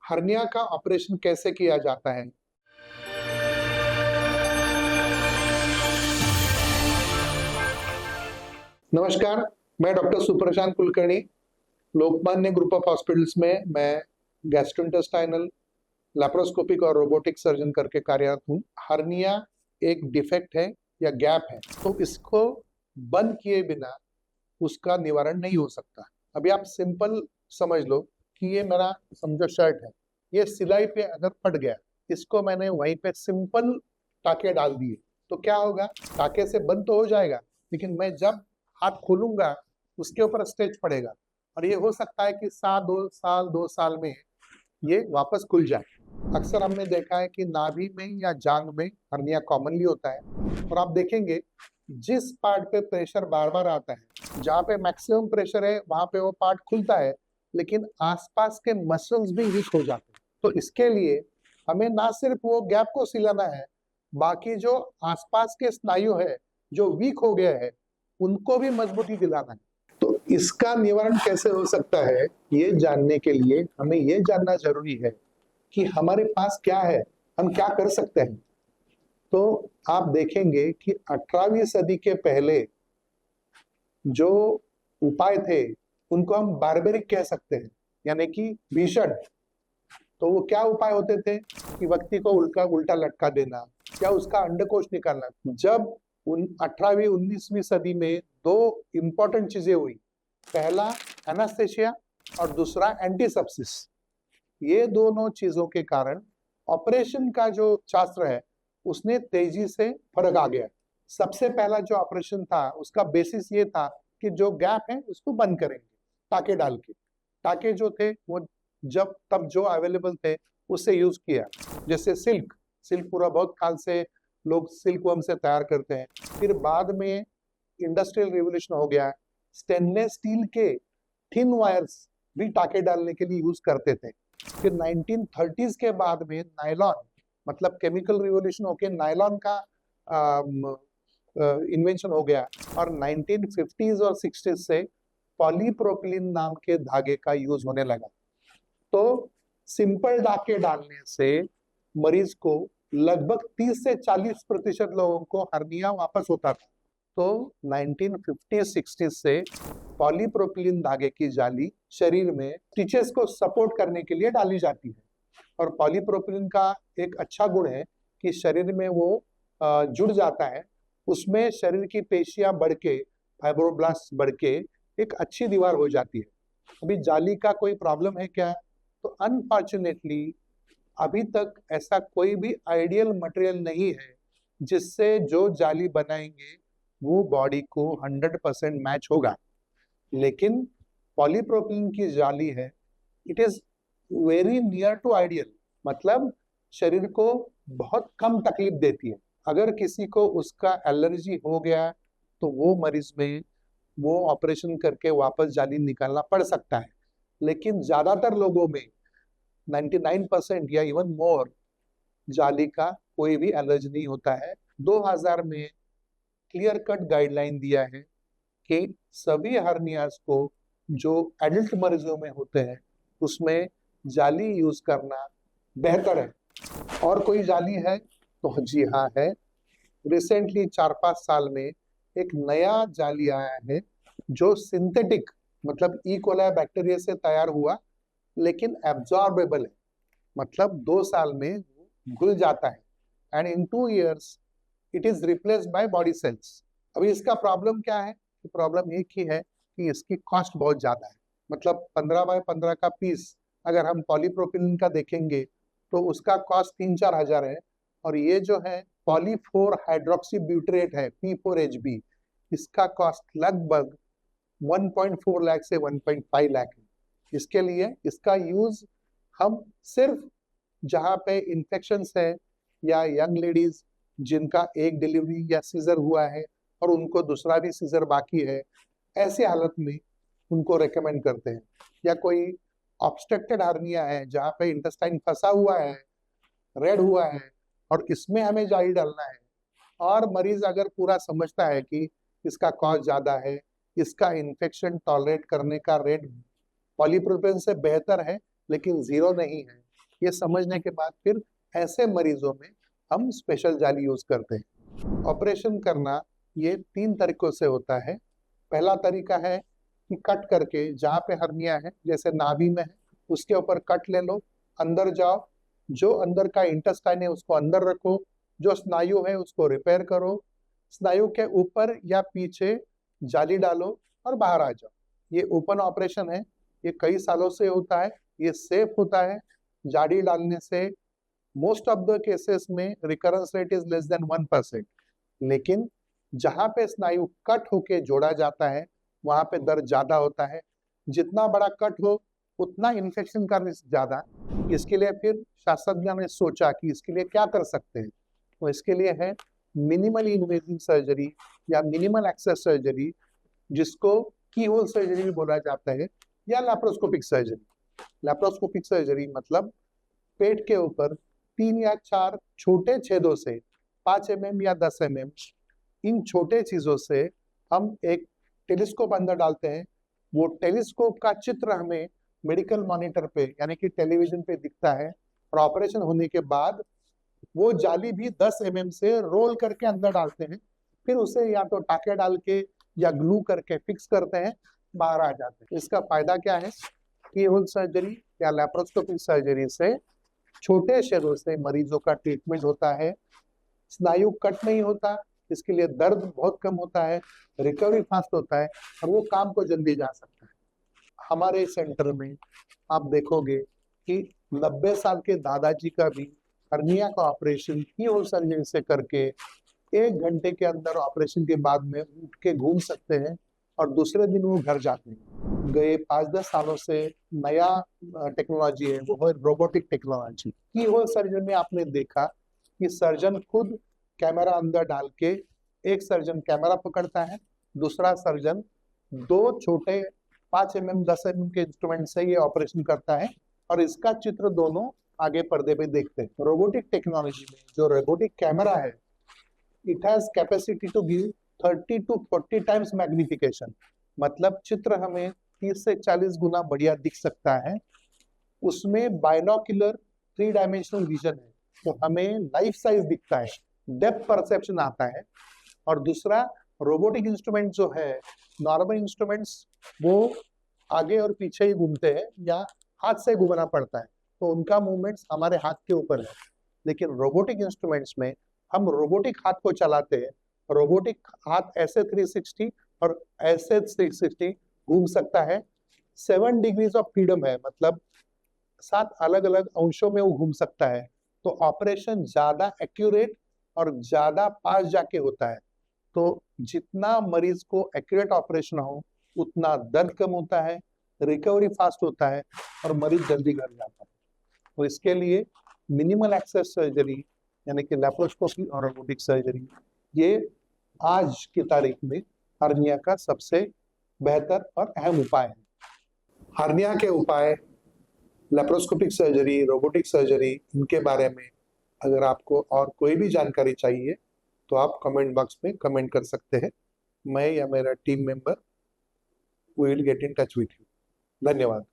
Hernia का operation कैसे किया जाता है? नमस्कार, मैं doctor Suprashant Kulkarni, Lokmanya group of hospitals में मैं गैस्ट्रोइंटेस्टाइनल, लैप्रोस्कोपिक और रोबोटिक सर्जन करके कार्यरत हूँ। हर्निया एक डिफेक्ट है या गैप है, तो इसको बंद किए बिना उसका निवारण नहीं हो सकता। अभी आप सिंपल समझ लो कि ये मेरा समझो शर्ट है, ये सिलाई पे अगर फट गया, इसको मैंने वहीं पे सिंपल टाके डाल दिए, तो क्या होगा? टाके से बंद तो हो जाएगा, लेकिन मैं जब हाथ खोलूंगा उसके ऊपर स्ट्रेच पड़ेगा और ये हो सकता है कि 2 साल में ये वापस खुल जाए। अक्सर हमने देखा है कि नाभि में या जांघ में हर्निया कॉमनली होता है और आप देखेंगे जिस पार्ट पे प्रेशर बार बार आता है, जहाँ पे मैक्सिमम प्रेशर है वहां पे वो पार्ट खुलता है, लेकिन आसपास के मसल्स भी वीक हो जाते हैं। तो इसके लिए हमें ना सिर्फ वो गैप को सिलाना है, बाकी जो आसपास के स्नायु है जो वीक हो गया है उनको भी मजबूती दिलाना है। तो इसका निवारण कैसे हो सकता है, ये जानने के लिए हमें ये जानना जरूरी है कि हमारे पास क्या है, हम क्या कर सकते हैं। तो आप देखेंगे कि 18वीं सदी के पहले जो उपाय थे उनको हम बारबेरिक कह सकते हैं, यानी कि भीषण। तो वो क्या उपाय होते थे कि व्यक्ति को उल्टा उल्टा लटका देना या उसका अंडकोश निकालना। जब 18वीं 19वीं सदी में दो इंपॉर्टेंट चीजें हुई, पहला एनास्थेशिया और दूसरा एंटीसेप्सिस। ये दोनों चीजों के कारण ऑपरेशन का जो शास्त्र है उसने तेजी से फर्क आ गया। सबसे पहला जो ऑपरेशन था उसका बेसिस ये था कि जो गैप है उसको बंद करेंगे टाके डाल के। टाके जो थे वो जब तब जो अवेलेबल थे उससे यूज किया, जैसे सिल्क। सिल्क पूरा बहुत काल से लोग सिल्क वर्म से तैयार करते हैं। फिर बाद में इंडस्ट्रियल रिवोल्यूशन हो गया, स्टेनलेस स्टील के थिन वायर्स भी टाके डालने के लिए यूज करते थे। फिर 1930s के बाद में नायलॉन, मतलब केमिकल रिवोल्यूशन होके नायलॉन का इन्वेंशन हो गया और 1950s और 60s से पॉलीप्रोपिलीन नाम के धागे का यूज होने लगा। तो सिंपल टाके डालने से मरीज को लगभग 30 से 40% लोगों को हर्निया वापस होता था। तो 1950-60 से पॉलीप्रोपिलीन धागे की जाली शरीर में स्टिचेस को सपोर्ट करने के लिए डाली जाती है। और पॉलीप्रोपिलीन का एक अच्छा गुण है कि शरीर में वो जुड़ जाता है, उसमें शरीर की पेशियां बढ़ के, फाइब्रोब्लास्ट बढ़ के एक अच्छी दीवार हो जाती है। अभी जाली का कोई प्रॉब्लम है क्या? तो अनफॉर्चुनेटली अभी तक ऐसा कोई भी आइडियल मटेरियल नहीं है जिससे जो जाली बनाएंगे वो बॉडी को 100% मैच होगा। लेकिन पॉलीप्रोपिलीन की जाली है, it is very near to ideal, मतलब शरीर को बहुत कम तकलीफ देती है। अगर किसी को उसका एलर्जी हो गया तो वो मरीज में वो ऑपरेशन करके वापस जाली निकालना पड़ सकता है, लेकिन ज्यादातर लोगों में 99% या इवन मोर जाली का कोई भी एलर्जी नहीं होता है। 2000 में क्लियर कट गाइडलाइन दिया है कि सभी हर्नियाज को जो एडल्ट मरीजों में होते हैं उसमें जाली यूज करना बेहतर है। और कोई जाली है? तो जी हाँ है। रिसेंटली 4-5 साल में एक नया जाली आया है जो सिंथेटिक, मतलब ई कोलाई बैक्टीरिया से तैयार हुआ, लेकिन एब्जॉर्बेबल है, मतलब 2 साल में घुल जाता है and in 2 years it is replaced by body cells. अभी इसका प्रॉब्लम क्या है? प्रॉब्लम एक ही है कि इसकी कॉस्ट बहुत ज्यादा है। मतलब 15x15 का पीस अगर हम पॉलीप्रोपिलीन का देखेंगे तो उसका कॉस्ट 3-4 हजार है, और ये जो है पॉली 4 हाइड्रोक्सी ब्यूटरेट है P4HB, इसका कॉस्ट लगभग 1.4 लाख से 1.5 लाख है। इसके लिए इसका यूज हम सिर्फ जहाँ पे इन्फेक्शंस है या यंग लेडीज जिनका एक डिलीवरी या सीजर हुआ है और उनको दूसरा भी सीजर बाकी है, ऐसी हालत में उनको रेकमेंड करते हैं। या कोई ऑब्स्ट्रक्टेड हार्निया है जहाँ पे इंटेस्टाइन फंसा हुआ है, रेड हुआ है, और इसमें हमें जाली डालना है, और मरीज अगर पूरा समझता है कि इसका कॉस्ट ज्यादा है, इसका इन्फेक्शन टॉलरेट करने का रेट पॉलीप्रोपिलीन से बेहतर है लेकिन जीरो नहीं है, ये समझने के बाद फिर ऐसे मरीजों में हम स्पेशल जाली यूज करते हैं। ऑपरेशन करना ये 3 तरीकों से होता है। पहला तरीका है कि कट करके जहाँ पे हर्निया है, जैसे नाभि में है, उसके ऊपर कट ले लो, अंदर जाओ, जो अंदर का इंटेस्टाइन है उसको अंदर रखो, जो स्नायु है उसको रिपेयर करो, स्नायु के ऊपर या पीछे जाली डालो और बाहर आ जाओ। ये ओपन ऑपरेशन है, ये कई सालों से होता है, ये सेफ होता है। जाली डालने से मोस्ट ऑफ द केसेस में recurrence rate is less than 1%। लेकिन जहां पे स्नायु कट होके जोड़ा जाता है वहां पे दर्द ज्यादा होता है। जितना बड़ा कट हो उतना इन्फेक्शन का रिस्क ज्यादा। इसके लिए फिर शास्त्रज्ञों ने सोचा कि इसके लिए क्या कर सकते हैं, तो इसके लिए है मिनिमल इन्वेजिव सर्जरी या मिनिमल एक्सेस सर्जरी, जिसको की होल सर्जरी भी बोला जाता है, या लैप्रोस्कोपिक सर्जरी। लैप्रोस्कोपिक सर्जरी मतलब पेट के ऊपर 3 या 4 छोटे छेदों से 5 mm या 10 mm, इन छोटे चीजों से हम एक टेलीस्कोप अंदर डालते हैं। वो टेलीस्कोप का चित्र हमें मेडिकल मॉनिटर पे यानी कि टेलीविजन पे दिखता है, और ऑपरेशन होने के बाद वो जाली भी 10 mm से रोल करके अंदर डालते हैं। फिर उसे या तो टाके डाल के या ग्लू करके फिक्स करते हैं, बाहर आ जाते हैं। इसका फायदा क्या है कि होल सर्जरी या लैप्रोस्कोपिक सर्जरी से छोटे छेदों से मरीजों का ट्रीटमेंट होता है, स्नायु कट नहीं होता, इसके लिए दर्द बहुत कम होता है, रिकवरी फास्ट होता है और वो काम को जल्दी जा सकता है। हमारे सेंटर में आप देखोगे कि 90 साल के दादाजी का भी हर्निया का ऑपरेशन की होल सर्जरी से करके 1 घंटे के अंदर ऑपरेशन के बाद में उठ के घूम सकते हैं और दूसरे दिन वो घर जाते हैं। गए 5-10 सालों से नया टेक्नोलॉजी है, वो है रोबोटिक टेक्नोलॉजी। की होल सर्जरी में आपने देखा कि सर्जन खुद कैमरा अंदर डाल के, एक सर्जन कैमरा पकड़ता है, दूसरा सर्जन 2 छोटे 5 mm 10 mm के इंस्ट्रूमेंट से ये ऑपरेशन करता है और इसका चित्र दोनों आगे पर्दे पे देखते हैं। रोबोटिक टेक्नोलॉजी में जो रोबोटिक कैमरा है, it has capacity to give 30 to 40 times magnification, मतलब चित्र हमें 30 से 40 गुना बढ़िया दिख सकता है। उसमें बाइनोक्यूलर 3 डायमेंशनल विजन है, तो हमें लाइफ साइज दिखता है, डेप्थ परसेप्शन आता है। और दूसरा रोबोटिक इंस्ट्रूमेंट जो है, नॉर्मल इंस्ट्रूमेंट्स वो आगे और पीछे ही घूमते हैं या हाथ से घुमाना पड़ता है, तो उनका मूवमेंट्स हमारे हाथ के ऊपर है। लेकिन रोबोटिक इंस्ट्रूमेंट्स में हम रोबोटिक हाथ को चलाते हैं, रोबोटिक हाथ ऐसे 360 और ऐसे 360 घूम सकता है। 7 डिग्रीज ऑफ फ्रीडम है, मतलब 7 अलग अलग अंशों में वो घूम सकता है। तो ऑपरेशन ज्यादा एक्यूरेट और ज्यादा पास जाके होता है। तो जितना मरीज को एक्यूरेट ऑपरेशन हो उतना दर्द कम होता है, रिकवरी फास्ट होता है और मरीज जल्दी घर जाता है। तो इसके लिए मिनिमल एक्सेस सर्जरी यानी कि लैप्रोस्कोपी और रोबोटिक सर्जरी, ये आज की तारीख में हर्निया का सबसे बेहतर और अहम उपाय है। हर्निया के उपाय, लैप्रोस्कोपिक सर्जरी, रोबोटिक सर्जरी, इनके बारे में अगर आपको और कोई भी जानकारी चाहिए तो आप कमेंट बॉक्स में कमेंट कर सकते हैं। मैं या मेरा team member will get in touch with you. धन्यवाद।